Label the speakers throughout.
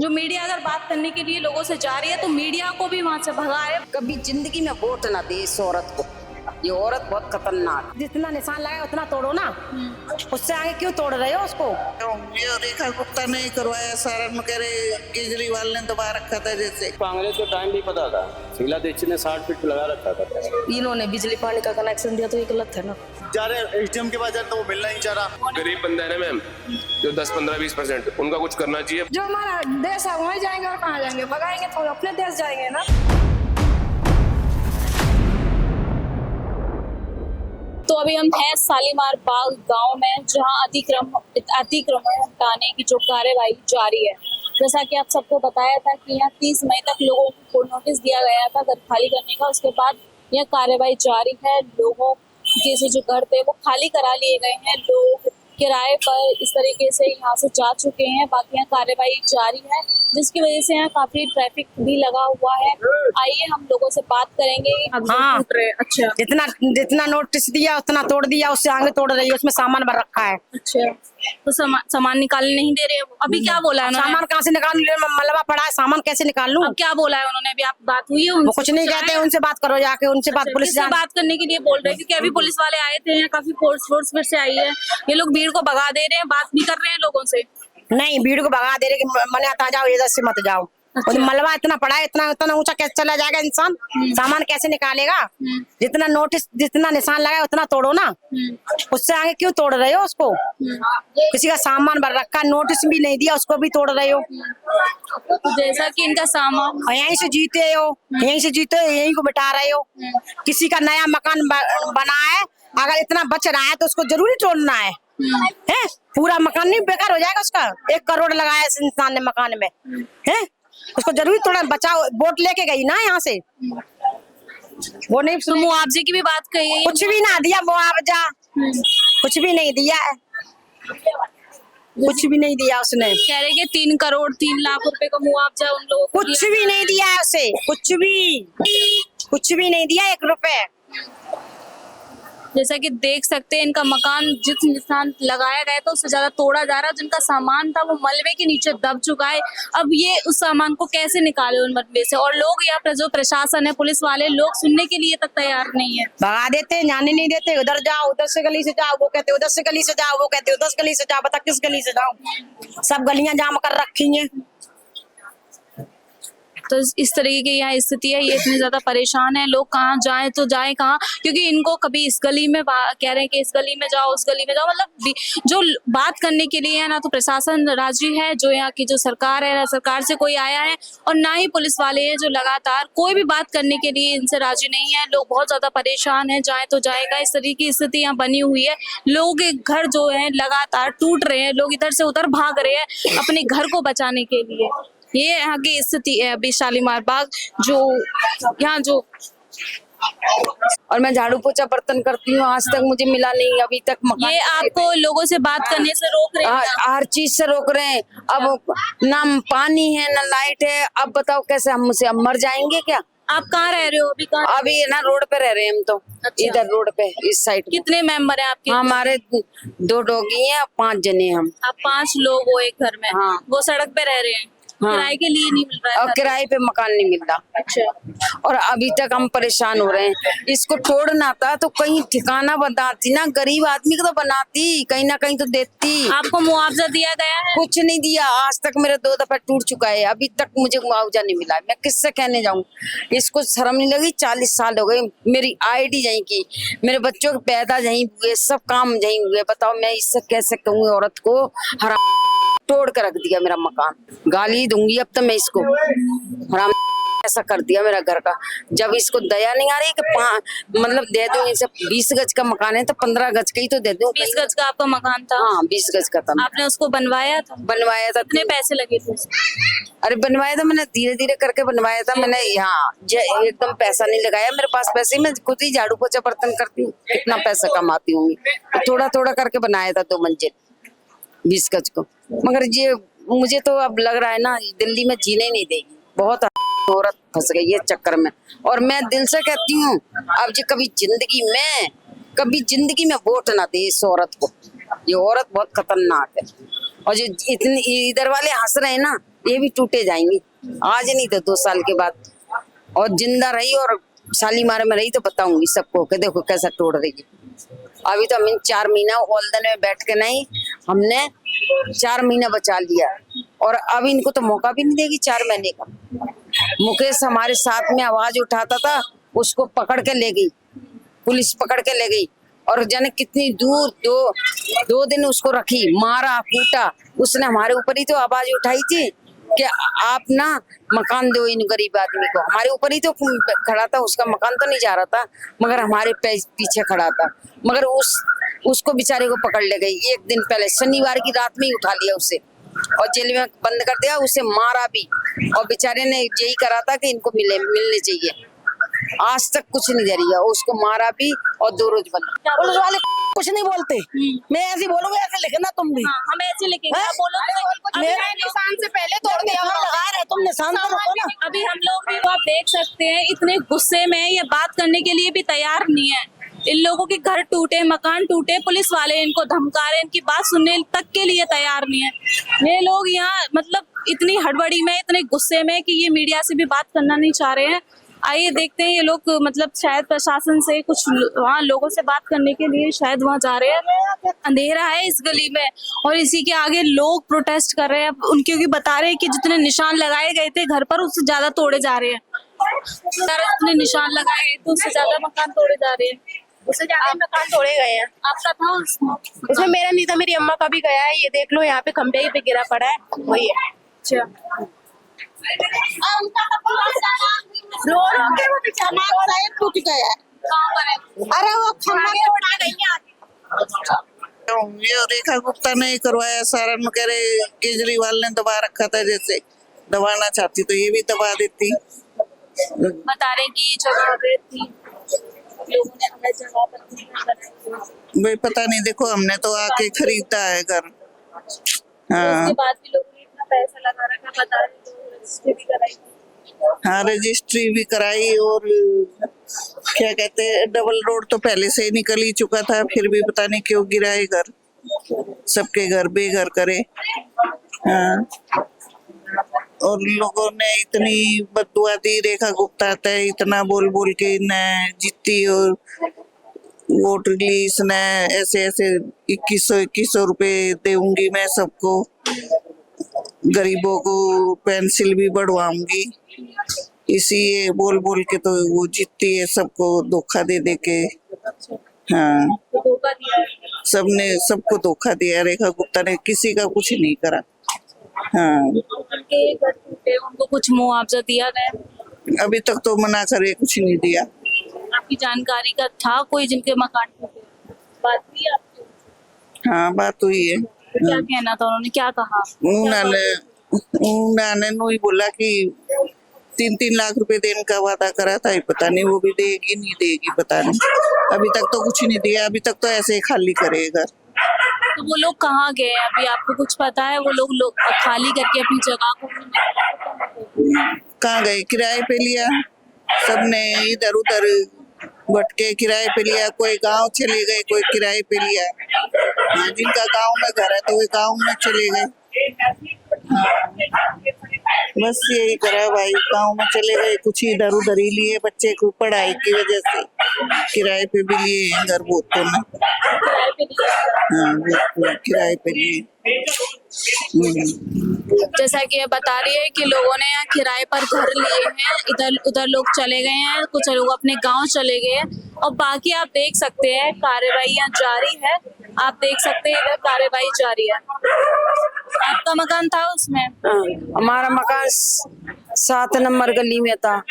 Speaker 1: जो मीडिया अगर बात करने के लिए लोगों से जा रही है तो मीडिया को भी वहाँ से भगाए।
Speaker 2: कभी जिंदगी में वोट ना दे इस औरत को। ये औरत बहुत खतरनाक। जितना निशान लगाए उतना तोड़ो ना, उससे आगे क्यों तोड़ रहे हो उसको।
Speaker 3: ये रेखा गुप्ता ने करवाया सारा, कह रहे केजरीवाल ने दबा रखा था जैसे।
Speaker 4: कांग्रेस को टाइम भी पता था, शीला दीक्षित ने 60 फीट लगा रखा था।
Speaker 1: इन्होंने बिजली पानी का कनेक्शन दिया तो ये गलत है ना।
Speaker 5: जा रहे एसडीएम के पास जा रहे तो वो मिलना ही चाह रहा।
Speaker 4: गरीब बंदा है ना मैम, जो 10-15-20% उनका कुछ करना चाहिए।
Speaker 1: जो हमारा देश है वहीं जाएंगे और कहाँ जाएंगे, भगाएंगे तो अपने देश जाएंगे ना। तो अभी हम हैं शालीमार बाग गांव में, जहां अतिक्रमण हटाने की जो कार्यवाही जारी है। जैसा कि आप सबको बताया था कि यहाँ 30 मई तक लोगों को नोटिस दिया गया था घर खाली करने का। उसके बाद यह कार्यवाही जारी है। लोगों के से जो घर थे वो खाली करा लिए गए हैं। लोग किराए पर इस तरीके से यहाँ से जा चुके हैं। बाकी यहाँ कार्यवाही जारी है, जिसकी वजह से यहाँ काफी ट्रैफिक भी लगा हुआ है। आइए हम लोगों से बात करेंगे।
Speaker 2: हाँ,
Speaker 1: अच्छा
Speaker 2: जितना नोटिस दिया उतना तोड़ दिया, उससे आगे तोड़ रही है। उसमें सामान भर रखा है।
Speaker 1: अच्छा, तो सामान निकालने नहीं दे रहे हैं। अभी क्या बोला है उन्होंने?
Speaker 2: सामान कहाँ से निकाल लूं? मलबा पड़ा है, सामान कैसे निकाल लूं?
Speaker 1: अब क्या बोला है उन्होंने? अभी आप बात हुई है उनसे?
Speaker 2: वो कुछ नहीं कहते, उनसे बात करो जाके। उनसे बात पुलिस
Speaker 1: से बात करने के लिए बोल रहे हैं, क्योंकि अभी पुलिस वाले आए थे यहाँ, काफी फोर्स फिर से आई है। ये लोग भीड़ को भगा दे रहे हैं, बात भी कर रहे हैं लोगों से।
Speaker 2: नहीं, भीड़ को भगा दे रहे कि मने आता जाओ, इधर से मत जाओ।
Speaker 1: अच्छा।
Speaker 2: मलबा इतना पड़ा है, इतना ऊंचा कैसे चला जाएगा इंसान? सामान कैसे निकालेगा? जितना नोटिस, जितना निशान लगाए उतना तोड़ो ना, उससे आगे क्यों तोड़ रहे हो उसको। किसी का सामान भर रखा, नोटिस भी नहीं दिया, उसको भी तोड़ रहे हो।
Speaker 1: तो जैसा कि इनका सामान
Speaker 2: यहीं से जीते हो, यहीं को बिठा रहे हो। किसी का नया मकान बना है, अगर इतना बच रहा है तो उसको जरूरी तोड़ना है। पूरा मकान नहीं बेकार हो जाएगा उसका। 1 करोड़ लगाया इस इंसान ने मकान में, है उसको जरूरी तोड़ा। बचाओ, वोट लेके गई ना यहाँ से, वो नहीं।
Speaker 1: तो मुआवजे की भी बात कही है।
Speaker 2: कुछ भी ना दिया मुआवजा, कुछ भी नहीं दिया है, कुछ भी नहीं दिया उसने।
Speaker 1: कह रहे कि 3 करोड़ 3 लाख रुपए का मुआवजा उन लोगों को
Speaker 2: कुछ भी नहीं दिया है उसे, कुछ भी नहीं दिया, 1 रुपए।
Speaker 1: जैसा कि देख सकते हैं, इनका मकान जिस निशान लगाया गया था उससे ज्यादा तोड़ा जा रहा है। जिनका सामान था वो मलबे के नीचे दब चुका है। अब ये उस सामान को कैसे निकाले उन मलबे से। और लोग यहाँ पर जो प्रशासन है, पुलिस वाले लोग सुनने के लिए तक तैयार नहीं है।
Speaker 2: भगा देते हैं, जाने नहीं देते। उधर जाओ, उधर से गली से जाओ, वो कहते उधर से गली से जाओ, वो कहते उधर गली से जाओ। बता किस गली से जाओ? सब गलियां जाम कर रखी हैं।
Speaker 1: तो इस तरीके की यहाँ स्थिति है। ये इतने ज्यादा परेशान है, लोग कहाँ जाएं तो जाएं कहाँ, क्योंकि इनको कभी इस गली में कह रहे हैं कि इस गली में जाओ, उस गली में जाओ। मतलब जो बात करने के लिए है ना, तो प्रशासन राजी है, जो यहाँ की जो सरकार है, सरकार से कोई आया है, और ना ही पुलिस वाले हैं जो लगातार कोई भी बात करने के लिए इनसे राजी नहीं है। लोग बहुत ज्यादा परेशान है, जाए तो जाएगा। इस तरीके की स्थिति यहाँ बनी हुई है। लोगों के घर जो है लगातार टूट रहे हैं, लोग इधर से उधर भाग रहे हैं अपने घर को बचाने के लिए। ये यहाँ की स्थिति है अभी शालीमार बाग, जो यहाँ जो।
Speaker 2: और मैं झाड़ू पोछा बर्तन करती हूँ, आज तक मुझे मिला नहीं अभी तक मकान।
Speaker 1: ये आपको लोगों से बात करने से रोक रहे हैं?
Speaker 2: हर चीज से रोक रहे हैं। अब ना पानी है ना लाइट है। अब बताओ कैसे हम मुझसे अब मर जाएंगे क्या?
Speaker 1: आप कहाँ रह रहे हो अभी? कहाँ?
Speaker 2: अभी ना रोड पे रह रहे हैं हम तो।
Speaker 1: अच्छा।
Speaker 2: इधर रोड पे, इस साइड।
Speaker 1: कितने मेंबर हैं आपके?
Speaker 2: हमारे 2 डॉगी हैं, 5 जने हम।
Speaker 1: आप 5 लोग हो एक घर में।
Speaker 2: हाँ।
Speaker 1: वो सड़क पे रह रहे हैं।
Speaker 2: हाँ।
Speaker 1: किराए के लिए नहीं मिल रहा है
Speaker 2: और
Speaker 1: घर?
Speaker 2: किराए पे मकान नहीं मिलता।
Speaker 1: अच्छा।
Speaker 2: और अभी तक हम परेशान हो रहे हैं। इसको तोड़ना था तो कहीं ठिकाना बनाती ना, गरीब आदमी को तो बनाती, कहीं ना कहीं तो देती।
Speaker 1: आपको मुआवजा दिया गया है?
Speaker 2: कुछ नहीं दिया आज तक। मेरा 2 दफा टूट चुका है, अभी तक मुझे मुआवजा नहीं मिला। मैं किससे कहने जाऊं? इसको शर्म नहीं लगी? 40 साल हो गए, मेरी आईडी यहीं की, मेरे बच्चों के पैदा यहीं हुए, सब काम यहीं हुए। बताओ मैं इससे कैसे कहूँ औरत को? हराम तोड़ कर रख दिया मेरा मकान। गाली दूंगी अब तो मैं इसको। हराम ऐसा कर दिया मेरा घर का। जब इसको दया नहीं आ रही कि मतलब दे दूं इसे। 20 गज का मकान है तो 15 गज का ही तो दे दूं।
Speaker 1: 20 गज का आपका मकान था?
Speaker 2: हाँ, 20 गज का था।
Speaker 1: आपने उसको बनवाया था?
Speaker 2: बनवाया था।
Speaker 1: कितने पैसे लगे थे?
Speaker 2: अरे बनवाया था मैंने, धीरे धीरे करके बनवाया था मैंने। यहाँ एकदम पैसा नहीं लगाया मेरे पास। पैसे मैं खुद ही झाड़ू पोछा बर्तन करती हूँ, कितना पैसा कमाती हूँ। तो थोड़ा थोड़ा करके बनाया था 2 मंजिल 20 गज को। मगर ये मुझे तो अब लग रहा है ना, दिल्ली में जीने नहीं देगी। बहुत औरत फंस गई ये चक्कर में। और मैं दिल से कहती हूँ, अब जी कभी जिंदगी में वोट ना दे इस औरत को। ये औरत बहुत खतरनाक है। और जो इतनी इधर वाले हंस रहे हैं ना, ये भी टूटे जाएंगे, आज नहीं तो 2 साल के बाद। और जिंदा रही और शालीमार में रही तो बताऊंगी सबको कि देखो कैसा तोड़ रही है। अभी तो हम 4 महीना ओल्दन में बैठ के नहीं, हमने 4 महीना बचा लिया और अब इनको तो मौका भी नहीं देगी 4 महीने का। मुकेश हमारे साथ में आवाज उठाता था, उसको पकड़ के ले गई पुलिस, पकड़ के ले गई और जाने कितनी दूर 2 दिन उसको रखी, मारा कूटा। उसने हमारे ऊपर ही तो आवाज उठाई थी कि आप ना मकान दो इन गरीब आदमी को। हमारे ऊपर ही तो खड़ा था, उसका मकान तो नहीं जा रहा था मगर हमारे पीछे खड़ा था। मगर उसको बेचारे को पकड़ ले गई 1 दिन पहले, शनिवार की रात में ही उठा लिया उसे और जेल में बंद कर दिया। उसे मारा भी और बेचारे ने यही करा था कि इनको मिलने चाहिए। आज तक कुछ नहीं दे रही है, उसको मारा भी और 2 रोज बंद।
Speaker 6: पुलिस वाले कुछ नहीं बोलते, मैं ऐसे बोलूंगी ऐसे लिखना तुम भी।
Speaker 1: हम ऐसे लिखेंगे,
Speaker 6: हैं?
Speaker 1: आप बोलो
Speaker 6: मेरा निशान से पहले तोड़ दिया, हम लगा रहे, तुम निशान तो रखो ना।
Speaker 1: अभी हम लोग भी वो आप देख सकते हैं इतने गुस्से में ये बात करने के लिए भी तैयार नहीं है। इन लोगों के घर टूटे, मकान टूटे, पुलिस वाले इनको धमका रहे हैं, इनकी बात सुनने तक के लिए तैयार नहीं है। ये लोग यहाँ मतलब इतनी हड़बड़ी में, इतने गुस्से में कि ये मीडिया से भी बात करना नहीं चाह रहे हैं। आइए देखते हैं ये लोग मतलब शायद प्रशासन से कुछ वहाँ लोगों से बात करने के लिए शायद वहाँ जा रहे हैं। अंधेरा है इस गली में और इसी के आगे लोग प्रोटेस्ट कर रहे हैं। उनके क्योंकि बता रहे हैं कि जितने निशान लगाए गए थे घर पर उससे ज्यादा तोड़े जा रहे हैं। जितने निशान लगाए गए थे उससे ज्यादा मकान तोड़े जा रहे हैं।
Speaker 6: उससे ज्यादा मकान तोड़े गए हैं।
Speaker 1: आपका था
Speaker 6: उसमें मेरा नहीं था, मेरी अम्मा का भी गया है। ये देख लो यहाँ पे खंभे पे गिरा पड़ा है, वही है।
Speaker 1: अच्छा,
Speaker 6: रो रो के वो बेचारा शायद टूट गया है।
Speaker 1: कहाँ पर है?
Speaker 6: अरे वो खंभा के उड़ा गई है।
Speaker 3: ये रेखा गुप्ता ने करवाया सारा, कह रहे केजरीवाल ने दबा रखा था, जैसे दबाना चाहती तो ये भी दबा देती।
Speaker 1: बता रहे कि जगह पे थी, लोगों ने हमें जगह पर
Speaker 3: भाई पता नहीं, देखो हमने तो आके खरीदा है घर। हाँ
Speaker 1: उसके बाद भी लोगों ने इतना पैसा लगा रखा, बता रहे तो रजिस्ट्री भी कराई।
Speaker 3: हाँ रजिस्ट्री भी कराई और क्या कहते हैं डबल रोड तो पहले से ही निकल ही चुका था, फिर भी पता नहीं क्यों गिराए घर, सबके घर बेघर करे। हाँ और लोगों ने इतनी बददुआ दी रेखा गुप्ता तय, इतना बोल बोल के न जीती और वोट ली इसने, ऐसे ऐसे 2100 रुपए दूंगी मैं सबको, गरीबों को पेंसिल भी बढ़वाऊंगी, इसी ये बोल बोल के तो वो जीतती है, सबको धोखा दे दे के। हाँ
Speaker 1: धोखा दिया,
Speaker 3: सबने सबको धोखा दिया, रेखा गुप्ता ने किसी का कुछ नहीं करा। हाँ
Speaker 1: उनके घर टूटे, उनको कुछ मुआवजा दिया गया?
Speaker 3: अभी तक तो मना करे, कुछ नहीं दिया।
Speaker 1: आपकी जानकारी का था कोई जिनके मकान टूटे? बात हुई आपकी?
Speaker 3: हाँ बात हुई है।
Speaker 1: तो क्या कहना था, उन्होंने क्या कहा?
Speaker 3: उन्होंने ही बोला कि 3-3 लाख रुपए देने का वादा करा था, पता नहीं वो भी देगी नहीं देगी, पता नहीं। अभी तक तो कुछ नहीं दिया, अभी तक तो ऐसे ही खाली करेगा।
Speaker 1: तो वो लोग कहाँ गए अभी, आपको कुछ पता है? वो लोग खाली करके अपनी जगह को
Speaker 3: कहाँ गए? किराए पे लिया सबने, इधर उधर भटके किराए पे लिया, कोई गांव चले गए, कोई किराए पे लिया। हाँ, जिनका गांव में घर है तो वे गांव में चले गए। बस यही करा भाई, गांव में चले गए, कुछ इधर उधर ही लिए, बच्चे को पढ़ाई की वजह से किराए पे भी लिए हैं घर बहुत तो ना। हाँ किराए पे लिए।
Speaker 1: जैसा कि ये बता रही है कि लोगों ने यहाँ किराए पर घर लिए हैं, इधर उधर लोग चले गए हैं, कुछ लोग अपने गांव चले गए हैं और बाकी आप देख सकते हैं कार्यवाही यहाँ जारी है। आप देख सकते हैं इधर कार्यवाही जारी है। आपका मकान था उसमें?
Speaker 2: हमारा मकान 7 नंबर गली में था।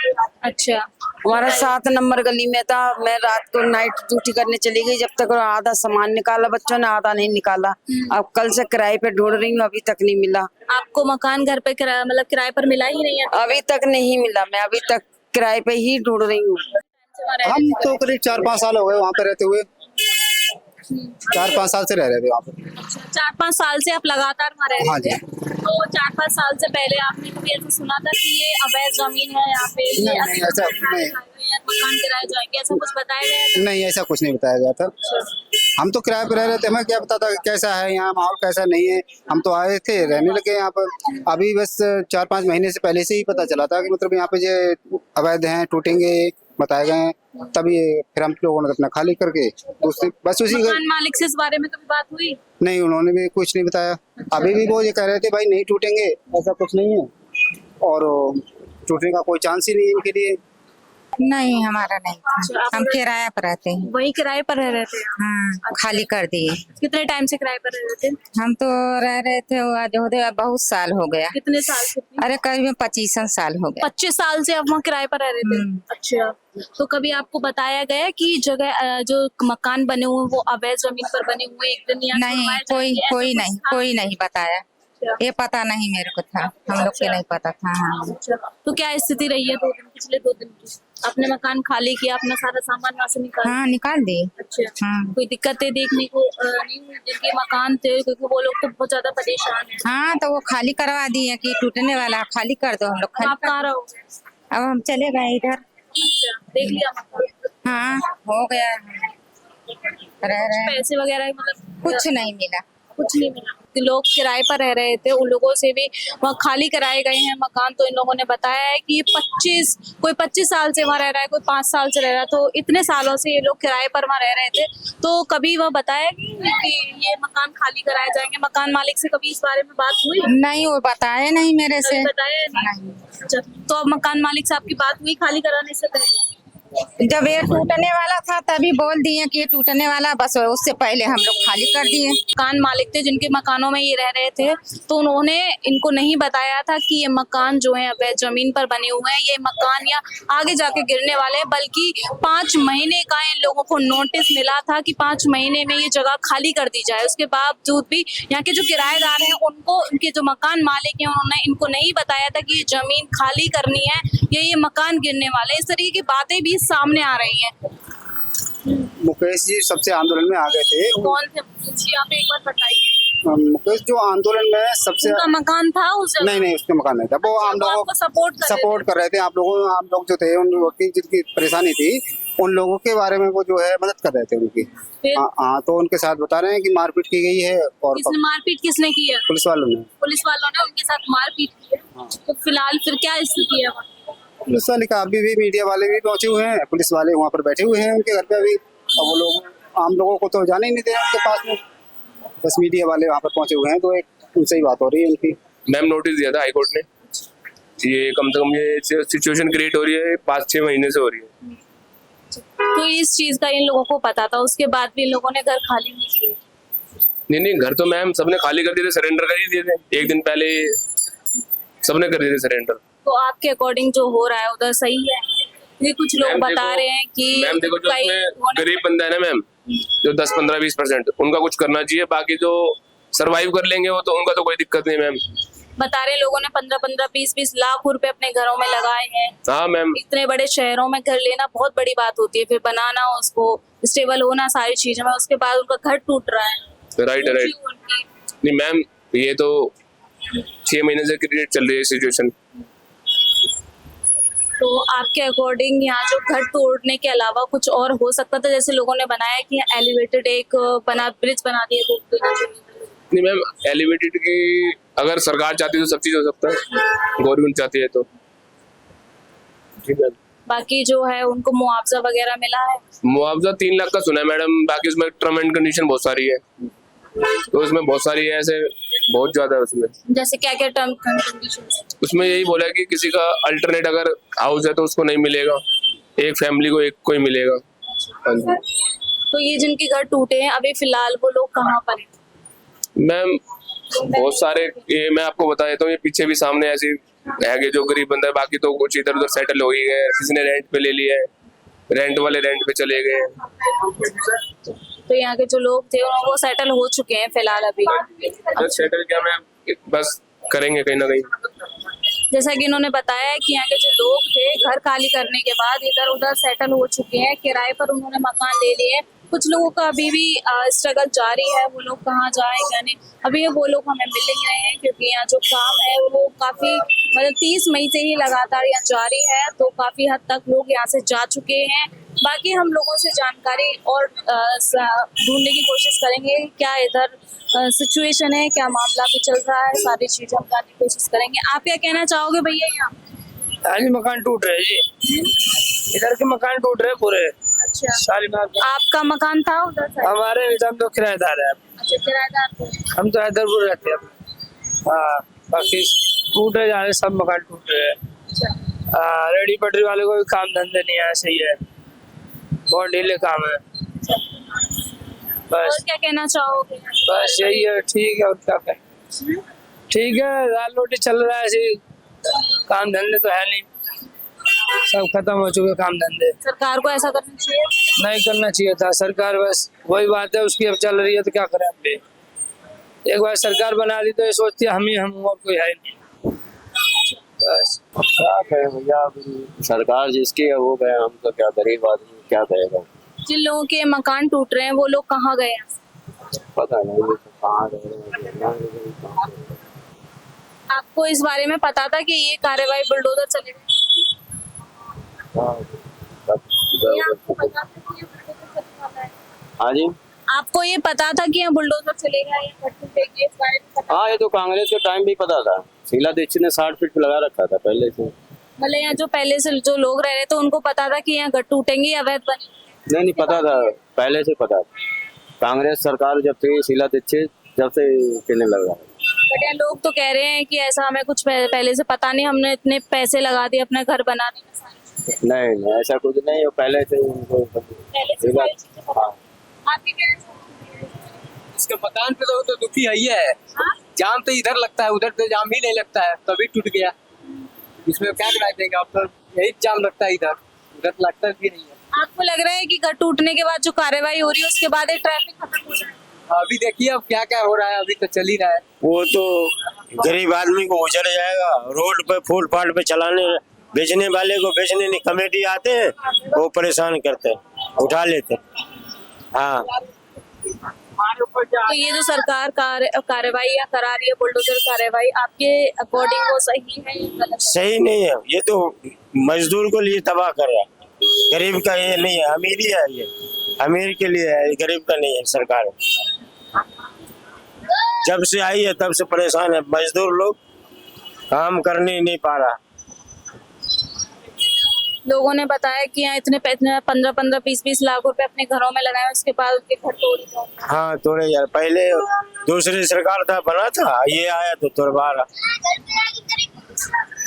Speaker 1: अच्छा,
Speaker 2: हमारा 7 नंबर गली में था। मैं रात को नाइट ड्यूटी करने चली गई, जब तक आधा सामान निकाला बच्चों ने, आधा नहीं निकाला। अब कल से किराए पे ढूंढ रही हूँ, अभी तक नहीं मिला।
Speaker 1: आपको मकान घर पे किराया मतलब किराए पर मिला ही नहीं है?
Speaker 2: अभी तक नहीं मिला, मैं अभी तक किराए पे ही ढूंढ रही हूँ।
Speaker 7: हम तो करीब 4-5 साल हो गए वहाँ पे रहते हुए, 4-5 साल से रह रहे थे वहाँ पे।
Speaker 1: 4-5 साल से आप लगातार वहाँ रह
Speaker 7: हाँ
Speaker 1: रहे
Speaker 7: जी।
Speaker 1: थे? तो 4-5 साल से पहले आपने कभी ऐसा सुना था कि ये अवैध जमीन है यहाँ पे, ये
Speaker 7: नहीं, ऐसा नहीं।
Speaker 1: मकान किराए जाएंगे, ऐसा कुछ बताया गया था?
Speaker 7: नहीं, ऐसा कुछ नहीं बताया गया था। हम तो किराए पर रह रहे थे, हमें क्या पता था कैसा है यहाँ माहौल कैसा नहीं है। हम तो आए थे रहने लगे यहाँ पर। अभी बस 4-5 महीने से पहले से ही पता चला था कि मतलब यहाँ पे जो अवैध हैं टूटेंगे बताए गए हैं, तभी फिर हम लोगों ने अपना खाली करके दूसरे बस उसी
Speaker 1: मकान मालिक से इस बारे में कभी बात हुई?
Speaker 7: नहीं, उन्होंने भी कुछ नहीं बताया। अभी भी वो ये कह रहे थे भाई नहीं टूटेंगे, ऐसा कुछ नहीं है और टूटने का कोई चांस ही नहीं है इनके लिए।
Speaker 8: नहीं, हमारा नहीं था। हम किराया पर रहते हैं।
Speaker 1: वही किराए पर रह रहे थे?
Speaker 8: हाँ, खाली कर दिए।
Speaker 1: कितने टाइम से किराए पर रह रहे थे?
Speaker 8: हम तो रह रहे थे अयोध्या, बहुत साल हो गया।
Speaker 1: कितने साल से?
Speaker 8: अरे करीब 25 साल हो गया।
Speaker 1: 25 साल से आप वहाँ किराए पर रह रहे थे? अच्छा, तो कभी आपको बताया गया कि जगह जो मकान बने हुए वो अवैध जमीन पर बने हुए, एक दिन यहाँ
Speaker 8: नहीं,
Speaker 1: छुड़वाए
Speaker 8: कोई
Speaker 1: जाएंगे, ऐसा
Speaker 8: कोई
Speaker 1: कुछ
Speaker 8: नहीं,
Speaker 1: था?
Speaker 8: कोई नहीं बताया। ये पता नहीं मेरे को था, हम लोग के नहीं पता था। हाँ,
Speaker 1: अच्छा, तो क्या स्थिति रही है पिछले 2 दिन की? आपने मकान खाली किया, अपना सारा सामान वहाँ से निकाल?
Speaker 8: हाँ, निकाल दिए।
Speaker 1: अच्छा,
Speaker 8: हाँ।
Speaker 1: कोई दिक्कतें देखने को नहीं हुई जिनके मकान थे, क्योंकि वो लोग तो बहुत ज्यादा परेशान है।
Speaker 8: हाँ, तो वो खाली करवा दिए कि टूटने वाला, खाली कर दो। हम लोग खाली
Speaker 1: आप कहाँ रहोगे?
Speaker 8: अब हम चले गए इधर।
Speaker 1: अच्छा, देख लिया मकान?
Speaker 8: हाँ, हो गया। रह रहे
Speaker 1: पैसे वगैरह मतलब
Speaker 8: कुछ नहीं मिला।
Speaker 1: कुछ नहीं मिला। लोग किराए पर रह रहे थे, उन लोगों से भी वहाँ खाली कराए गए हैं मकान। तो इन लोगों ने बताया है कि कोई 25 साल से वहाँ रह रहा है, कोई 5 साल से रह रहा है। तो इतने सालों से ये लोग किराए पर वहाँ रह रहे थे। तो कभी वह बताया कि ये मकान खाली कराए जाएंगे, मकान मालिक से कभी इस बारे में बात हुई?
Speaker 8: नहीं, वो बताया नहीं मेरे से।
Speaker 1: बताया नहीं। अच्छा, तो अब मकान मालिक से आपकी बात हुई खाली कराने से पहले?
Speaker 8: जब ये टूटने वाला था तभी बोल दिए कि ये टूटने वाला, बस उससे पहले हम लोग खाली कर दिए।
Speaker 1: मकान मालिक थे जिनके मकानों में ये रह रहे थे, तो उन्होंने इनको नहीं बताया था कि ये मकान जो है अवैध जमीन पर बने हुए हैं, ये मकान या आगे जाके गिरने वाले हैं। बल्कि 5 महीने का इन लोगों को नोटिस मिला था कि 5 महीने में ये जगह खाली कर दी जाए। उसके बावजूद भी यहाँ के जो किराएदार हैं उनको, उनके जो मकान मालिक हैं, उन्होंने इनको नहीं बताया था कि ये जमीन खाली करनी है या ये मकान गिरने वाले। इस तरीके की बातें भी सामने आ रही हैं।
Speaker 7: मुकेश जी सबसे आंदोलन में आ गए थे।
Speaker 1: कौन थे जी, आप एक बार बताइए।
Speaker 7: मुकेश जो आंदोलन में सबसे
Speaker 1: उनका मकान था उस जगह?
Speaker 7: नहीं, उसका मकान नहीं था। वो आम लोगों को सपोर्ट कर रहे थे। आप लोग जो थे, उन लोगों की जिनकी परेशानी थी, उन लोगों के बारे में वो जो है मदद कर रहे थे उनकी। हाँ, तो उनके साथ बता रहे हैं कि मारपीट की गई है। और
Speaker 1: मारपीट किसने की है?
Speaker 7: पुलिस वालों ने
Speaker 1: उनके साथ मारपीट की है। तो फिलहाल फिर क्या स्थिति है वहाँ?
Speaker 7: पुलिस वाले का अभी भी मीडिया वाले भी पहुंचे हुए हैं, पुलिस वाले वहाँ पर बैठे हुए हैं उनके घर पे अभी। और वो लोग आम लोगों को तो जाने ही नहीं दे रहे उनके पास में, बस मीडिया वाले वहाँ पर पहुंचे हुए हैं। तो एक उनसे ही बात हो रही है उनकी।
Speaker 9: मैम नोटिस दिया था हाईकोर्ट ने, ये कम से कम ये सिचुएशन क्रिएट हो रही है 5-6 महीने से हो रही है।
Speaker 1: तो इस चीज का इन लोगों को पता था, उसके बाद भी इन लोगों ने घर खाली नहीं किए?
Speaker 9: नहीं, घर तो मैम सबने खाली कर दिए थे, सरेंडर कर ही दिए थे। 1 दिन पहले सबने कर दिए थे सरेंडर।
Speaker 1: तो आपके अकॉर्डिंग जो हो रहा है उधर सही है? ये कुछ लोग बता रहे हैं कि
Speaker 9: मैम देखो, जो गरीब बंदा है ना मैम, जो 10-15-20%, उनका कुछ करना चाहिए। बाकी जो सरवाइव कर लेंगे वो तो उनका तो कोई दिक्कत नहीं मैम।
Speaker 1: बता रहे लोगों ने 15-15, 20-20 लाख रुपए अपने घरों में लगाए हैं।
Speaker 9: हाँ मैम,
Speaker 1: इतने बड़े शहरों में घर लेना बहुत बड़ी बात होती है, फिर बनाना, उसको स्टेबल होना, सारी चीजों में, उसके बाद उनका घर टूट रहा है।
Speaker 9: राइट। नहीं मैम, ये तो 6 महीने से क्रिएट चल रही है सिचुएशन।
Speaker 1: तो आपके अकॉर्डिंग यहाँ जो घर तोड़ने के अलावा कुछ और हो सकता था? जैसे लोगों ने बनाया कि यहाँ एलिवेटेड एक ब्रिज बना दिया तो?
Speaker 9: नहीं मैम, एलिवेटेड की अगर सरकार चाहती है तो सब चीज हो सकता है, गवर्नमेंट चाहती है तो। जी मैम।
Speaker 1: बाकी जो है उनको मुआवजा वगैरह मिला है?
Speaker 9: मुआवजा 3 लाख का सुना है मैडम। बाकी उसमें टर्म एंड कंडीशन बहुत सारी है, तो उसमें बहुत सारी है, ऐसे बहुत ज्यादा है उसमें।
Speaker 1: जैसे क्या क्या टर्म कंडीशन?
Speaker 9: उसमें यही बोला है कि किसी का अल्टरनेट अगर हाउस है तो उसको नहीं मिलेगा, एक फैमिली को एक को ही मिलेगा। हाँ जी।
Speaker 1: तो ये जिनके घर टूटे हैं अभी फिलहाल वो लोग कहाँ पर हैं?
Speaker 9: मैम बहुत सारे, ये मैं आपको बता देता हूँ, ये पीछे भी सामने ऐसे है कि जो गरीब बंदा है। बाकी तो कुछ इधर उधर सेटल हो ही गए, किसी ने रेंट पे ले लिया है, रेंट वाले रेंट पे चले गए।
Speaker 1: तो यहाँ के जो लोग थे वो सेटल हो चुके हैं फिलहाल अभी?
Speaker 9: सेटल क्या मैम, बस करेंगे कहीं ना कहीं।
Speaker 1: जैसा कि इन्होंने बताया है कि यहाँ के जो लोग थे घर खाली करने के बाद इधर उधर सेटल हो चुके हैं, किराए पर उन्होंने मकान ले लिए। कुछ लोगों का अभी भी स्ट्रगल जारी है, वो लोग कहाँ जाए क्या नहीं, अभी वो लोग हमें मिल नहीं रहे हैं, क्योंकि यहाँ जो काम है वो काफी मतलब 30 मई से ही लगातार यहाँ जारी है। तो काफी हद तक लोग यहाँ से जा चुके हैं। बाकी हम लोगों से जानकारी और ढूंढने की कोशिश करेंगे क्या इधर सिचुएशन है, क्या मामला भी चल रहा है, सारी चीजें हम जानने की कोशिश करेंगे। आप क्या कहना चाहोगे भैया यहाँ?
Speaker 10: आज मकान टूट रहे जी, इधर के मकान टूट रहे पूरे।
Speaker 1: अच्छा,
Speaker 10: सारी बात
Speaker 1: आपका मकान था उधर साइड?
Speaker 10: हमारे हम तो किराएदार है,
Speaker 1: अच्छा, किराएदार थे।
Speaker 10: हम तो हैदरपुर रहते हैं। हाँ, बाकी टूट रहे जा रहे, सब मकान टूट रहे हैं।
Speaker 1: अच्छा,
Speaker 10: रेडी पटरी वाले को भी काम धंधे नहीं है, सही है, बहुत ढीले काम है।
Speaker 1: और
Speaker 10: बस
Speaker 1: क्या कहना चाहोगे?
Speaker 10: बस यही है, ठीक है, और क्या करें। ठीक है, दाल रोटी चल रहा है ऐसे, काम धंधे तो है नहीं, सब खत्म हो चुके काम धंधे।
Speaker 1: सरकार को ऐसा करना चाहिए?
Speaker 10: नहीं करना चाहिए था, सरकार बस वही बात है उसकी, अब चल रही है तो क्या करें हम भी। एक बार सरकार बना दी तो ये सोचती है हम ही हम, और कोई है नहीं। बस
Speaker 4: क्या करें भैया, सरकार जिसकी है वो गए, हम तो क्या गरीब आदमी क्या करेगा।
Speaker 1: जिन लोगों के मकान टूट रहे हैं वो लोग कहाँ गए हैं?
Speaker 4: पता नहीं वो तो कहाँ रह
Speaker 1: आपको इस बारे में पता था कि ये कार्रवाई बुलडोजर चलेगा? ये आपको पता था कि ये बुलडोजर चलने वाला है?
Speaker 4: हाँ जी,
Speaker 1: आपको ये पता था कि यहाँ बुलडोजर चलेगा या घर टूटेगी, इस बारे में पता?
Speaker 4: हाँ ये तो कांग्रेस के टाइम भी पता था। शीला दीक्षित ने 60 फीट लगा रखा था पहले से।
Speaker 1: मतलब यहाँ जो पहले से जो लोग रह रहे थे उनको पता था कि यहाँ घर टूटेंगे, अवैध बनेंगे?
Speaker 4: नहीं पता था, पहले से पता था। कांग्रेस सरकार जब थी, शीला दीक्षित जब से कहने लगा।
Speaker 1: बट यहाँ लोग तो कह रहे हैं कि ऐसा हमें कुछ पहले से पता नहीं, हमने इतने पैसे लगा दिए अपने घर बनाने में, सारी चीजें।
Speaker 4: नहीं ऐसा कुछ नहीं, वो पहले से उनको
Speaker 1: पहले से सारी चीजें पता।
Speaker 4: हाँ।
Speaker 1: आपके क्या है?
Speaker 10: इसके मकान पे तो दुखी है ही है।
Speaker 1: हाँ?
Speaker 10: जाम तो इधर लगता है, उधर तो जाम ही नहीं लगता है, तभी टूट गया। इसमें क्या करा देंगे, अब तो यही जाम लगता है इधर, उधर लगता भी नहीं है।
Speaker 1: आपको लग रहा है कि घर टूटने के बाद जो कार्रवाई हो रही है उसके बाद ट्रैफिक खत्म हो जाए?
Speaker 10: अभी देखिए अब क्या क्या हो रहा है, अभी तो चल ही रहा है।
Speaker 11: वो तो गरीब आदमी को उजड़ जाएगा। रोड पे फुटपाथ पे चलाने बेचने वाले को बेचने नहीं, कमेटी आते हैं वो परेशान करते हैं, उठा लेते हैं। हाँ,
Speaker 1: तो ये जो सरकार कार्रवाई या करा रही है बुलडोजर कार्रवाई, आपके अकॉर्डिंग वो सही है या गलत?
Speaker 11: सही नहीं है, ये तो मजदूर को लिए तबाह कर रहा है। गरीब का ये नहीं है, अमीरी है, ये अमीर के लिए है, गरीब का नहीं है। सरकार जब से आई है तब से परेशान है, मजदूर लोग काम करने नहीं पा रहा।
Speaker 1: लोगों ने बताया कि यहाँ इतने 15-15, 20-20 लाख रुपए अपने घरों में लगाए, उसके बाद उनके घर तोड़ दिए।
Speaker 11: हाँ तोड़े यार, पहले दूसरी सरकार था बना था, ये आया तो तोड़वा रहा।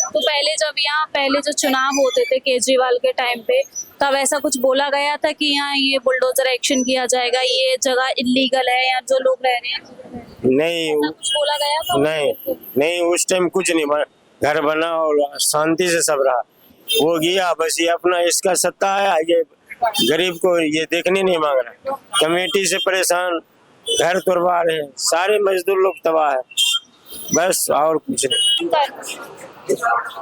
Speaker 1: तो पहले जो चुनाव होते थे केजरीवाल के टाइम पे, तब ऐसा कुछ बोला गया था कि यहाँ ये बुलडोजर एक्शन किया जाएगा, ये जगह इलीगल है, यहाँ जो लोग रह रहे हैं?
Speaker 11: नहीं
Speaker 1: कुछ बोला गया था?
Speaker 11: नहीं उस टाइम कुछ नहीं बना, घर बना और शांति से सब रहा। वो गया बस, ये अपना इसका सत्ता है, ये गरीब को ये देखने नहीं मांग रहा। कमेटी से परेशान, घर तोड़वा रहे हैं, सारे मजदूर लोग तबाह है, बस और कुछ नहीं।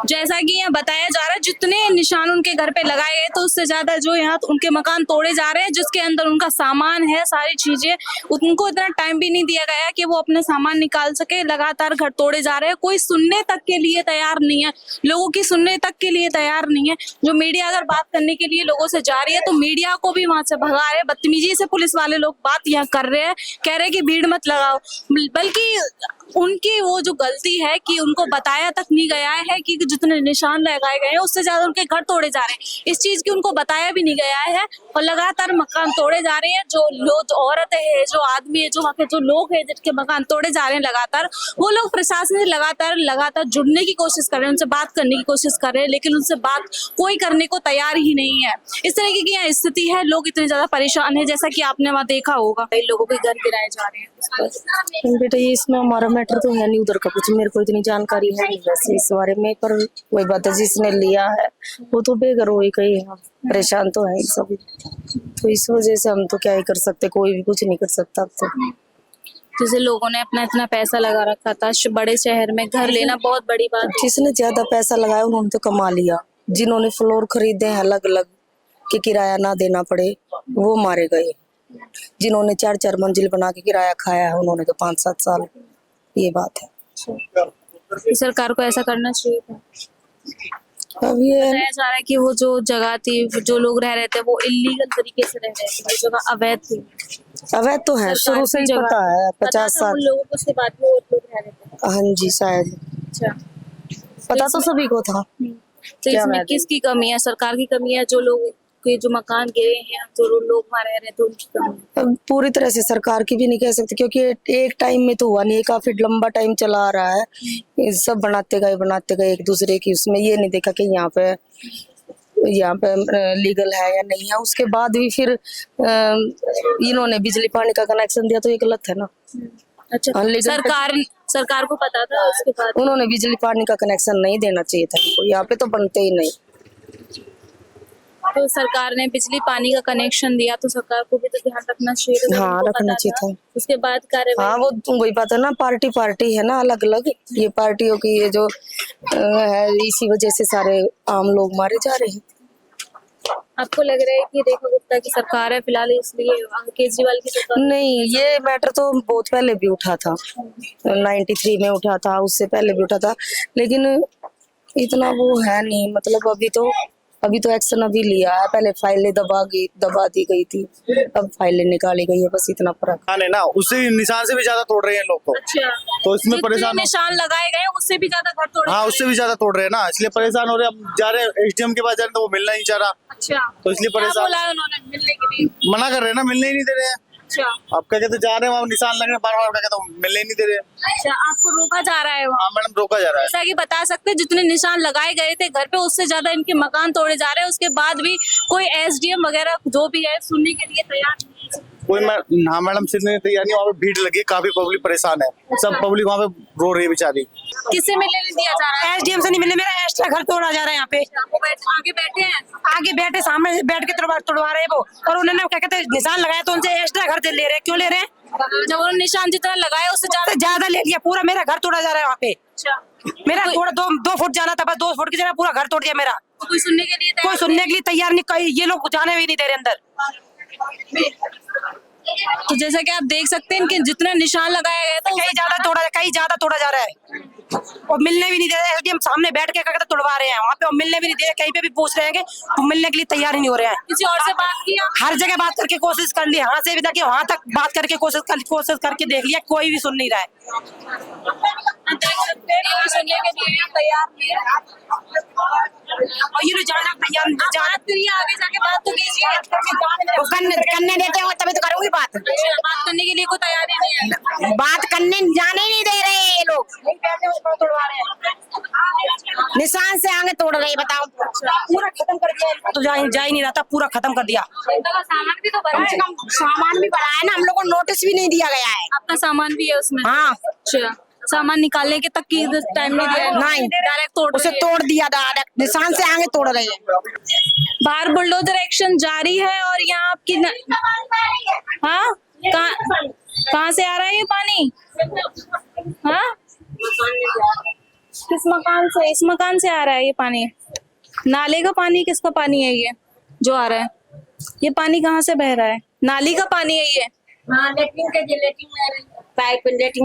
Speaker 1: जैसा कि यहाँ बताया जा रहा है, जितने निशान उनके घर पे लगाए गए तो उससे ज्यादा जो यहाँ उनके मकान तोड़े जा रहे हैं, जिसके अंदर उनका सामान है, सारी चीजें, उनको इतना टाइम भी नहीं दिया गया कि वो अपने सामान निकाल सके। लगातार घर तोड़े जा रहे हैं, कोई सुनने तक के लिए तैयार नहीं है, लोगों की सुनने तक के लिए तैयार नहीं है। जो मीडिया अगर बात करने के लिए लोगों से जा रही है तो मीडिया को भी वहां से भगा रहे हैं, बदतमीजी से पुलिस वाले लोग बात यहाँ कर रहे हैं, कह रहे हैं कि भीड़ मत लगाओ, बल्कि उनकी वो जो गलती है कि उनको बताया तक नहीं गया है कि जितने निशान लगाए गए हैं उससे ज्यादा उनके घर तोड़े जा रहे हैं। इस चीज की उनको बताया भी नहीं गया है और लगातार मकान तोड़े जा रहे हैं। जो लोग, जो औरतें हैं, जो आदमी है, जो वहाँ के जो लोग हैं जिनके मकान तोड़े जा रहे हैं लगातार, वो लोग प्रशासन से लगातार जुड़ने की कोशिश कर रहे हैं, उनसे बात करने की कोशिश कर रहे हैं, लेकिन उनसे बात कोई करने को तैयार ही नहीं है। इस तरीके की यहाँ स्थिति है, लोग इतने ज्यादा परेशान है, जैसा कि आपने वहाँ देखा होगा, कई लोगों के घर गिराए जा रहे हैं।
Speaker 12: बेटा ये इसमें हमारा मैटर तो है नहीं, उधर का कुछ मेरे को इतनी जानकारी है नहीं वैसे इस बारे में, पर वही बात है जिसने लिया है वो तो बेघर हो गई है, परेशान तो है सभी, तो इस वजह से हम तो क्या ही कर सकते, कोई भी कुछ नहीं कर सकता। तो
Speaker 1: जैसे लोगों ने अपना इतना पैसा लगा रखा था, बड़े शहर में घर लेना बहुत बड़ी बात है।
Speaker 12: जिसने ज्यादा पैसा लगाया उन्होंने तो कमा लिया, जिन्होंने फ्लोर खरीदे हैं अलग अलग कि किराया ना देना पड़े वो मारे गए, जिन्होंने 4-4 मंजिल बना के किराया खाया है उन्होंने तो 5-7 साल, ये बात है।
Speaker 1: सरकार को ऐसा करना चाहिए था।
Speaker 12: अब ये
Speaker 1: बताया जा रहा है कि वो जो जगह थी, जो लोग रह रहे थे, वो इलीगल तरीके से रह रहे थे, वो जगह अवैध थी।
Speaker 12: अवैध तो है, शुरू से ही
Speaker 1: सरकार की
Speaker 12: पता है,
Speaker 1: जगह।
Speaker 12: 50
Speaker 1: था
Speaker 12: साल।
Speaker 1: उन लोगों को, उसके बाद में और लोग रह रहे थे।
Speaker 12: हाँ जी, शायद
Speaker 1: अच्छा,
Speaker 12: पता तो सभी को था।
Speaker 1: तो
Speaker 12: क्या
Speaker 1: इसमें
Speaker 12: बात है?
Speaker 1: किसकी कमी है? सरकार की कमी है? जो लोग के जो मकान गिरे हैं, जो लोग वहाँ रह रहे हैं, तो उनकी कमी है?
Speaker 12: अब पूरी तरह से सरकार की भी नहीं कह सकते, क्योंकि एक टाइम में तो हुआ नहीं, काफी लंबा टाइम चला आ रहा है। ये सब बनाते गए एक दूसरे की, उसमें ये नहीं देखा कि यहाँ पे लीगल है या नहीं है। उसके बाद भी फिर इन्होंने बिजली पानी का कनेक्शन दिया, तो ये गलत है ना।
Speaker 1: अच्छा,
Speaker 12: हाँ,
Speaker 1: सरकार को पता था, उसके बाद
Speaker 12: उन्होंने बिजली पानी का कनेक्शन नहीं देना चाहिए था इनको, यहाँ पे तो बनते ही नहीं।
Speaker 1: तो सरकार ने बिजली पानी का कनेक्शन दिया, तो सरकार को भी तो ध्यान रखना चाहिए था।
Speaker 12: हाँ,
Speaker 1: उनको
Speaker 12: रखना
Speaker 1: पता
Speaker 12: चाहिए था।
Speaker 1: उसके बाद कार्रवाई।
Speaker 12: हाँ, वो वही बात है ना, पार्टी है ना, अलग अलग। ये पार्टियों की ये जो है, इसी वजह से सारे आम लोग मारे जा रहे हैं।
Speaker 1: आपको लग रहा है कि रेखा गुप्ता की सरकार है फिलहाल, इसलिए केजरीवाल की सरकार?
Speaker 12: नहीं, ये मैटर तो बहुत पहले भी उठा था, 93 में उठा था, उससे पहले भी उठा था, लेकिन इतना वो है नहीं। मतलब अभी तो एक्शन अभी लिया है, पहले फाइलें दबा दी गई थी, अब फाइलें निकाली गई है, बस इतना फर्क
Speaker 5: है ना। उससे निशान से भी ज्यादा तोड़ रहे हैं लोग को।
Speaker 1: अच्छा,
Speaker 5: तो इसमें
Speaker 1: जितने
Speaker 5: परेशान
Speaker 1: निशान लगाए गए उससे भी ज्यादा घर तोड़े।
Speaker 5: हाँ, उससे भी ज्यादा तोड़ रहे हैं ना, इसलिए परेशान हो रहे हैं। अब जा रहे हैं एसडीएम के पास जा रहे हैं, तो वो मिलना नहीं चाह रहा,
Speaker 1: अच्छा,
Speaker 5: तो इसलिए
Speaker 1: क्या
Speaker 5: परेशान।
Speaker 1: बोला है उन्होंने मिलने के लिए?
Speaker 5: मना कर रहे हैं ना, मिलने ही नहीं दे रहे हैं।
Speaker 1: अच्छा,
Speaker 5: आप क्या कहते जा रहे हैं वहाँ निशान लग रहे हैं, बार-बार क्या कहते हैं, मिलने ही नहीं दे रहे हैं।
Speaker 1: अच्छा, आपको रोका जा रहा है वहाँ?
Speaker 5: हाँ मैडम, रोका जा रहा है।
Speaker 1: जैसा कि बता सकते हैं, जितने निशान लगाए गए थे घर पे, उससे ज्यादा इनके मकान तोड़े जा रहे हैं। उसके बाद भी कोई एसडीएम वगैरह जो भी है सुनने के लिए तैयार नहीं है।
Speaker 5: हाँ मैडम, सुनने तैयार नहीं। वहाँ पे भीड़ लगी, काफी पब्लिक परेशान है, सब पब्लिक वहाँ पे रो रही है बेचारी।
Speaker 1: किससे मिलने नहीं दिया जा रहा है?
Speaker 6: एसडीएम से नहीं मिलने, मेरा एक्स्ट्रा घर तोड़ा जा रहा है यहाँ पे।
Speaker 1: वो आगे बैठे हैं,
Speaker 6: आगे बैठे, सामने बैठ के तोड़वा रहे हैं वो, और उन्होंने क्या कहते हैं निशान लगाया, तो उनसे एक्स्ट्रा घर ले रहे हैं। क्यों ले रहे हैं?
Speaker 1: जब उन्होंने निशान जितना लगाया उससे
Speaker 6: ज्यादा ले लिया, पूरा मेरा घर तोड़ा जा रहा है वहाँ पे।
Speaker 1: अच्छा,
Speaker 6: मेरा थोड़ा 2 फुट जाना था, बस 2 फुट की जगह पूरा घर तोड़ दिया मेरा।
Speaker 1: तो कोई सुनने के लिए
Speaker 6: कोई सुनने के लिए तैयार नहीं, कोई ये लोग जाने भी नहीं दे रहे अंदर।
Speaker 1: तो जैसा कि आप देख सकते हैं, इनके जितना निशान लगाया गया था
Speaker 6: कहीं ज्यादा तोड़ा जा रहा है, और मिलने भी नहीं दे रहे। एसडीएम सामने बैठ के कहते तोड़वा रहे हैं वहाँ पे, और मिलने भी नहीं दे रहे। कहीं पे भी पूछ रहे हैं, तो मिलने के लिए तैयार ही नहीं हो रहे हैं।
Speaker 1: किसी और से बात किया?
Speaker 6: हर जगह बात करके कोशिश कर ली, यहाँ से भी जाके वहाँ तक बात करके कोशिश करके देख लिया, कोई भी सुन नहीं रहा है।
Speaker 1: देख सकते हैं, कोई सुनने के लिए तैयार नहीं है,
Speaker 6: और ये लोग जाना तैयार नहीं।
Speaker 1: बात करिए, आगे जाके बात तो कीजिए।
Speaker 8: करने देते हो तभी तो करूंगी बात।
Speaker 1: बात करने के लिए कोई तैयारी नहीं है।
Speaker 8: बात करने जाने ही नहीं दे रहे ये लोग,
Speaker 6: तोड़वा रहे हैं,
Speaker 8: निशान से आगे तोड़ रहे, बताओ।
Speaker 6: पूरा खत्म कर दिया, तो जा ही नहीं रहा था, पूरा खत्म कर दिया।
Speaker 1: सामान भी तो भरा
Speaker 8: कम से कम सामान भी बढ़ा है ना, हम लोग को नोटिस भी नहीं दिया गया है।
Speaker 1: आपका सामान भी है उसमें?
Speaker 8: हाँ,
Speaker 1: अच्छा, सामान निकालने के तक की टाइम नहीं दिया है?
Speaker 8: नहीं,
Speaker 1: डायरेक्ट तोड़
Speaker 8: उसे
Speaker 1: रहे हैं।
Speaker 8: तोड़ दिया डायरेक्ट, निशान से आगे तोड़ रहे हैं।
Speaker 1: बाहर बुलडोजर एक्शन जारी है, और यहाँ आपकी हाँ, कहाँ से आ रहा है ये पानी? हाँ, किस मकान से? इस मकान से आ रहा है ये पानी? नाले का पानी? किसका पानी है ये जो आ रहा है? ये पानी कहाँ से बह रहा है? नाली का पानी है ये?
Speaker 8: हाँ, लेटरिन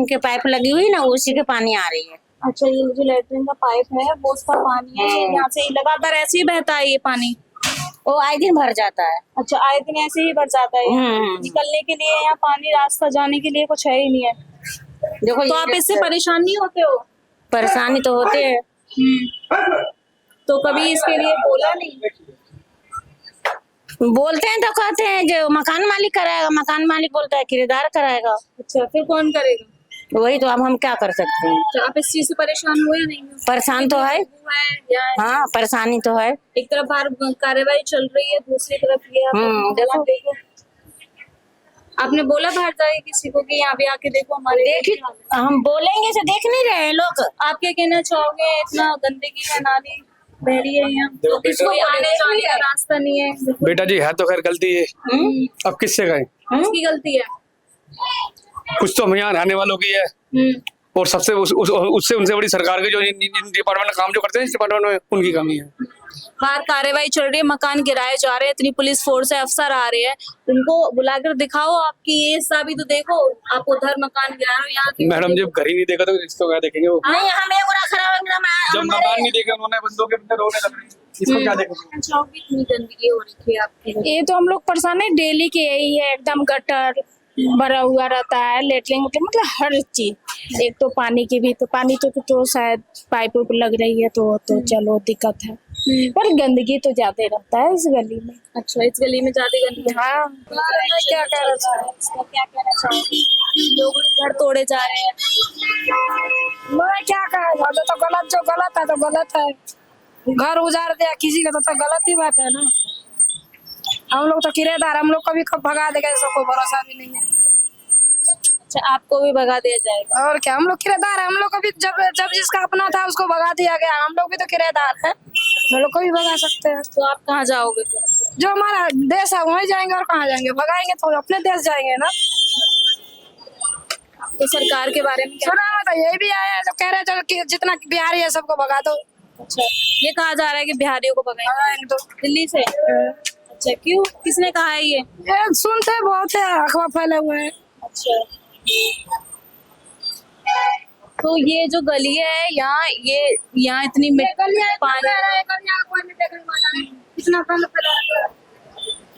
Speaker 8: के पाइप लगी हुई ना, उसी के पानी आ रही है।
Speaker 1: अच्छा, ये जो लेटरिन का पाइप है वो उसका पानी है, यहाँ से लगातार ऐसे ही बहता है ये पानी?
Speaker 8: वो आए दिन भर जाता है।
Speaker 1: अच्छा, आए दिन ऐसे ही भर जाता है? निकलने के लिए यहाँ पानी, रास्ता जाने के लिए कुछ है ही नहीं है।
Speaker 8: देखो,
Speaker 1: तो आप इससे परेशान नहीं होते हो?
Speaker 8: परेशानी तो होते है।
Speaker 1: तो कभी इसके लिए बोला नहीं?
Speaker 8: बोलते हैं तो कहते हैं जो मकान मालिक कराएगा, मकान मालिक बोलता है किराएदार कराएगा।
Speaker 1: अच्छा, फिर कौन करेगा?
Speaker 8: वही तो, अब हम क्या कर सकते हैं।
Speaker 1: तो आप इस चीज से परेशान हुए या नहीं?
Speaker 8: परेशान तो है, हाँ, परेशानी तो है।
Speaker 1: एक तरफ बाहर कार्रवाई चल रही है, दूसरी तरफ ये
Speaker 8: देखो,
Speaker 1: आपने बोला बाहर जाए किसी को कि यहाँ भी आके देखो हमारे?
Speaker 8: देखिए, हम बोलेंगे से देख नहीं रहे हैं लोग।
Speaker 1: आप क्या कहना चाहोगे? इतना गंदगी है, नाली बह रही है यहाँ, तो किसको आने जाने का रास्ता नहीं है?
Speaker 10: बेटा जी, है तो खैर गलती है, अब किससे कहें?
Speaker 1: किसकी गलती है?
Speaker 10: कुछ तो हम यहाँ रहने वालों की है, और सबसे उससे उनसे बड़ी सरकार की जो इन डिपार्टमेंट काम जो करते हैं, इस डिपार्टमेंट में, उनकी कमी है।
Speaker 1: बाहर कार्रवाई चल रही है, मकान गिराए जा रहे हैं, इतनी पुलिस फोर्स है, अफसर आ रहे हैं, उनको बुलाकर दिखाओ आपकी ये हिस्सा भी तो देखो, आप उधर मकान गिरा रहे हो, यहाँ के
Speaker 9: मैडम जब घर ही नहीं देखा तो इसको क्या देखेंगे वो?
Speaker 8: नहीं हमें बुरा खराब
Speaker 9: जब मकान नहीं देखे उन्होंने बंदों के अंदर रोने लग रहे हैं, इसको क्या देखेंगे?
Speaker 1: इतनी गंदगी हो रखी है आपकी।
Speaker 12: ये तो हम लोग परेशान है, डेली के यही है, एकदम गटर भरा हुआ रहता है, लेटरिन मतलब हर चीज। एक तो पानी की भी, तो पानी तो शायद पाइप उप लग रही है तो चलो दिक्कत है, पर गंदगी तो ज्यादा रहता है इस गली में।
Speaker 1: अच्छा, इस गली में ज्यादा गंदगी है।
Speaker 12: हाँ, क्या कहना चाहे,
Speaker 1: क्या कहना चाहोगी? लोग घर तोड़े जा रहे हैं।
Speaker 12: मैं क्या कहा जाए, तो गलत, जो गलत है तो गलत है। घर उजाड़ दिया किसी का तो गलत ही बात है ना। हम लोग तो किराएदार, हम लोग कभी कब भगा देगा, इसका कोई भरोसा भी नहीं है।
Speaker 1: अच्छा, आपको भी भगा दिया जाएगा?
Speaker 12: और क्या, हम लोग किराएदार है, हम लोग कभी जब जिसका अपना था उसको भगा दिया गया, हम लोग भी तो किराएदार है, हम लोग को भी भगा सकते हैं।
Speaker 1: तो आप कहाँ जाओगे फिर?
Speaker 12: जो हमारा देश है वहीं जाएंगे, और कहाँ जाएंगे, भगाएंगे तो अपने देश जाएंगे ना।
Speaker 1: तो सरकार के बारे में क्या?
Speaker 12: सुना तो यही भी आया है, जो कह रहे हैं कि जितना बिहारी है सबको भगा दो।
Speaker 1: अच्छा, ये कहा जा रहा है कि बिहारियों को भगाएंगे
Speaker 12: तो
Speaker 1: दिल्ली से? अच्छा, क्यों, किसने कहा है ये?
Speaker 12: सुनते बहुत है, अफवाह फैले हुए हैं।
Speaker 1: अच्छा, तो ये जो गली है यहाँ इतनी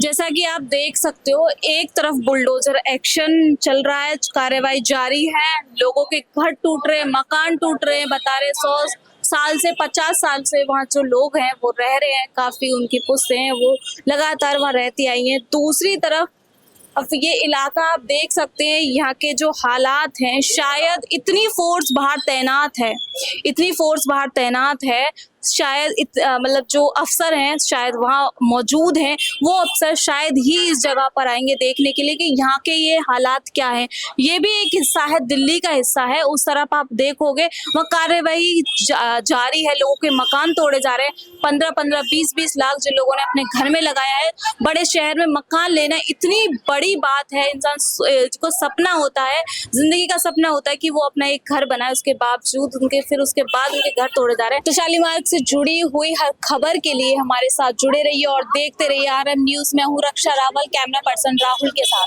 Speaker 1: जैसा कि आप देख सकते हो, एक तरफ बुलडोजर एक्शन चल रहा है, कार्रवाई जारी है, लोगों के घर टूट रहे हैं, मकान टूट रहे हैं, बता रहे 100 साल से 50 साल से वहाँ जो लोग हैं वो रह रहे हैं, काफी उनकी पुश्तें हैं वो लगातार वहाँ रहती आई हैं। दूसरी तरफ अब ये इलाका आप देख सकते हैं, यहाँ के जो हालात हैं, शायद इतनी फोर्स बाहर तैनात है, शायद मतलब जो अफसर हैं शायद वहाँ मौजूद हैं, वो अफसर शायद ही इस जगह पर आएंगे देखने के लिए कि यहाँ के ये हालात क्या हैं। ये भी एक हिस्सा है, दिल्ली का हिस्सा है, उस तरफ आप देखोगे वहाँ कार्रवाई जारी है, लोगों के मकान तोड़े जा रहे हैं। 15-15, 20-20 लाख जिन लोगों ने अपने घर में लगाया है, बड़े शहर में मकान लेना इतनी बड़ी बात है। इंसान को सपना होता है, जिंदगी का सपना होता है कि वो अपना एक घर बनाए, उसके बावजूद उसके बाद उनके घर तोड़े जा रहे हैं। तो शालीमार से जुड़ी हुई हर खबर के लिए हमारे साथ जुड़े रहिए और देखते रहिए RM न्यूज। मैं हूँ रक्षा रावल, कैमरा पर्सन राहुल के साथ।